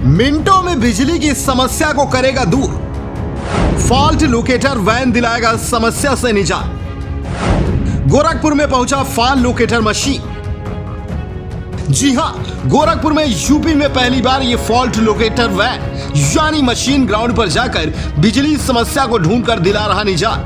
मिनटों में बिजली की समस्या को करेगा दूर। फॉल्ट लोकेटर वैन दिलाएगा समस्या से निजात। गोरखपुर में पहुंचा फॉल्ट लोकेटर मशीन। जी हां, गोरखपुर में यूपी में पहली बार ये फॉल्ट लोकेटर वैन यानी मशीन ग्राउंड पर जाकर बिजली समस्या को ढूंढकर दिला रहा निजात।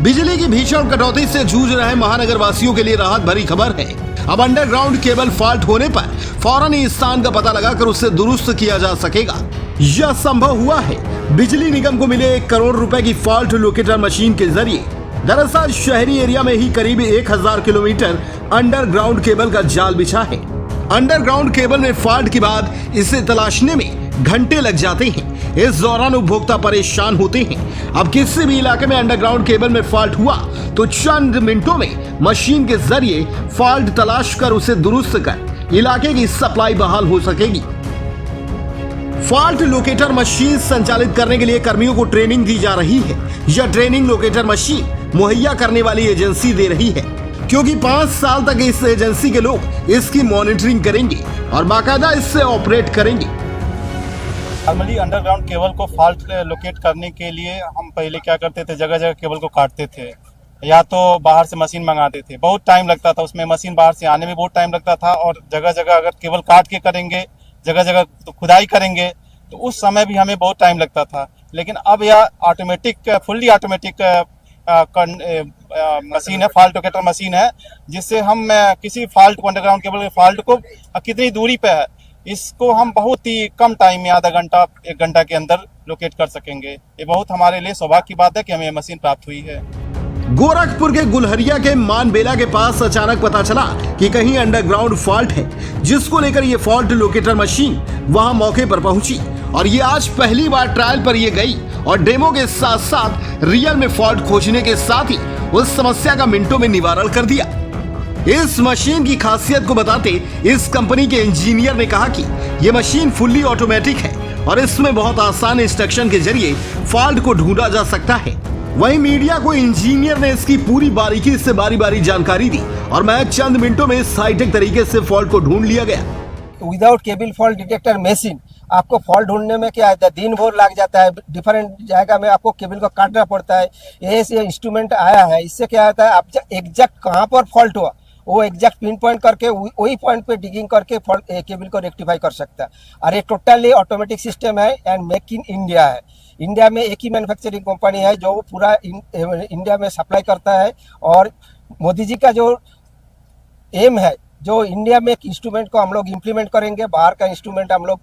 बिजली की भीषण कटौती से जूझ रहे महानगर वासियों के लिए राहत भरी खबर है। अब अंडरग्राउंड केबल फॉल्ट होने पर फौरन ही स्थान का पता लगाकर उसे दुरुस्त किया जा सकेगा। यह संभव हुआ है बिजली निगम को मिले 1 करोड़ रुपए की फॉल्ट लोकेटर मशीन के जरिए। दरअसल शहरी एरिया में ही करीब 1000 किलोमीटर अंडरग्राउंड केबल का जाल बिछा है। अंडरग्राउंड केबल में फॉल्ट के बाद इसे तलाशने में घंटे लग जाते हैं। इस दौरान उपभोक्ता परेशान होते हैं। अब किसी भी इलाके में अंडरग्राउंड केबल में फॉल्ट हुआ तो चंद मिनटों में मशीन के जरिए फॉल्ट तलाश कर उसे दुरुस्त कर इलाके की सप्लाई बहाल हो सकेगी। फॉल्ट लोकेटर मशीन संचालित करने के लिए कर्मियों को ट्रेनिंग दी जा रही है। यह ट्रेनिंग लोकेटर मशीन मुहैया करने वाली एजेंसी दे रही है, क्योंकि 5 साल तक इस एजेंसी के लोग इसकी मॉनिटरिंग करेंगे और बाकायदा इससे ऑपरेट करेंगे। नॉर्मली अंडरग्राउंड केबल को फॉल्ट लोकेट करने के लिए हम पहले क्या करते थे, जगह जगह केबल को काटते थे या तो बाहर से मशीन मंगाते थे। बहुत टाइम लगता था उसमें, मशीन बाहर से आने में बहुत टाइम लगता था। और जगह जगह अगर केबल काट के करेंगे, जगह जगह तो खुदाई करेंगे तो उस समय भी हमें बहुत टाइम लगता था। लेकिन अब यह ऑटोमेटिक, फुल्ली ऑटोमेटिक मशीन है, फॉल्ट लोकेटर मशीन है, जिससे हम किसी फॉल्ट को, अंडरग्राउंड केबल के फॉल्ट को कितनी दूरी पे है इसको हम बहुत ही कम टाइम में, आधा घंटा 1 घंटा के अंदर लोकेट कर सकेंगे। ये बहुत हमारे लिए सौभाग्य की बात है कि हमें ये मशीन प्राप्त हुई है। गोरखपुर के गुलहरिया के मानबेला के पास अचानक पता चला कि कहीं अंडरग्राउंड फॉल्ट है, जिसको लेकर ये फॉल्ट लोकेटर मशीन वहां मौके पर पहुंची और ये आज पहली बार ट्रायल पर ये गई और डेमो के साथ साथ रियल में फॉल्ट खोजने के साथ ही उस समस्या का मिनटों में निवारण कर दिया। इस मशीन की खासियत को बताते इस कंपनी के इंजीनियर ने कहा कि यह मशीन फुल्ली ऑटोमेटिक है और इसमें बहुत आसान इंस्ट्रक्शन के जरिए फॉल्ट को ढूंढा जा सकता है। वहीं मीडिया को इंजीनियर ने इसकी पूरी बारीकी से बारी-बारी जानकारी दी और मैं चंद मिनटों में इस हाईटेक तरीके से फॉल्ट को ढूंढ लिया गया। Without cable fault detector machine आपको फॉल्ट ढूंढने में क्या है, दिन भर लग जाता है। डिफरेंट जगह में आपको केबल को काटना पड़ता है। ये इंस्ट्रूमेंट आया है, इससे क्या होता है, आप एग्जैक्ट कहाँ पर फॉल्ट हुआ वो एग्जैक्ट पिन पॉइंट करके वही पॉइंट पे डिगिंग करके केबल को रेक्टिफाई कर सकता है। और ये टोटली ऑटोमेटिक सिस्टम है एंड मेक इन इंडिया है। इंडिया में एक ही मैन्युफैक्चरिंग कंपनी है जो पूरा इंडिया में सप्लाई करता है। और मोदी जी का जो एम है, जो इंडिया में एक इंस्ट्रूमेंट को हम लोग इम्प्लीमेंट करेंगे, बाहर का इंस्ट्रूमेंट हम लोग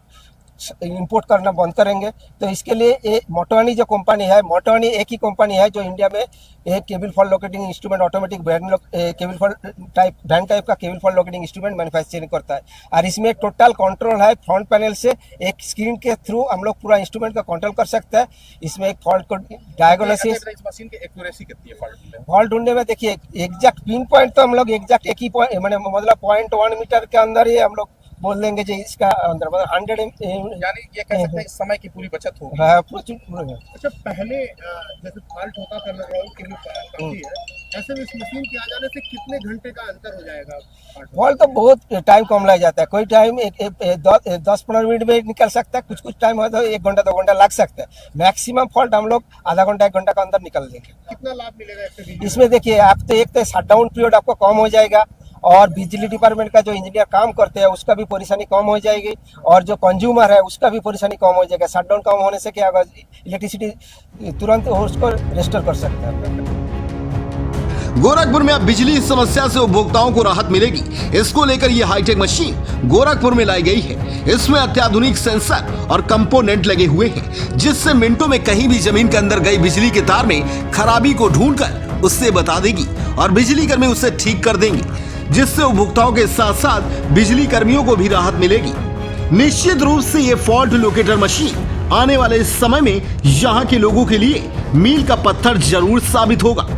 इंपोर्ट करना बंद करेंगे। तो इसके लिए ये मोटवानी जो कंपनी है, मोटवानी एक ही कंपनी है जो इंडिया में एक cable fault locating instrument, automatic cable fault type का cable fault locating instrument manufacturing करता है। और इसमें टोटल कंट्रोल है फ्रंट पैनल से। एक स्क्रीन के थ्रू हम लोग पूरा इंस्ट्रूमेंट का कंट्रोल कर सकते हैं। इसमें एक फॉल्ट को डायग्नोसिस, मशीन की एक्यूरेसी कितनी है फॉल्ट ढूंढने में, देखिए एग्जैक्ट पिन पॉइंट तो हम लोग एग्जैक्ट एक ही पॉइंट, मतलब 0.1 मीटर के अंदर ही हम लोग बोल देंगे जी इसका अंदर, मतलब 100 यानी ये कह सकते हैं इस समय की पूरी बचत होगी। हाँ, अच्छा, पहले जैसे फॉल्ट होता था अंडरग्राउंड केबल काटती है, ऐसे में इस मशीन के आ जाने से कितने घंटे का अंतर हो जाएगा? फॉल्ट तो बहुत टाइम कम लग जाता है। कोई टाइम 10-15 मिनट में निकल सकता है, कुछ टाइम हो तो 1 घंटा 2 घंटा लग सकता है। मैक्सिमम फॉल्ट हम लोग आधा घंटा 1 घंटा के अंदर निकल देंगे। कितना लाभ मिलेगा इसमें? देखिए, आप तो एक तो शटडाउन पीरियड आपको कम हो जाएगा और बिजली डिपार्टमेंट का जो इंजीनियर काम करते हैं उसका भी परेशानी कम हो जाएगी और जो कंज्यूमर है उसका भी परेशानी कम हो जाएगा। शटडाउन कम होने से क्या होगा, इलेक्ट्रिसिटी तुरंत उसको रेस्टोर कर सकते हैं। गोरखपुर में अब बिजली समस्या से उपभोक्ताओं को राहत मिलेगी। इसको लेकर यह हाईटेक मशीन गोरखपुर में लाई गई है। इसमें अत्याधुनिक सेंसर और कंपोनेंट लगे हुए हैं, जिससे मिनटों में कहीं भी जमीन के अंदर गई बिजली के तार में खराबी को ढूंढकर उससे बता देगी और बिजली कर्मी उसे ठीक कर देंगे, जिससे उपभोक्ताओं के साथ साथ बिजली कर्मियों को भी राहत मिलेगी। निश्चित रूप से ये फॉल्ट लोकेटर मशीन आने वाले समय में यहाँ के लोगों के लिए मील का पत्थर जरूर साबित होगा।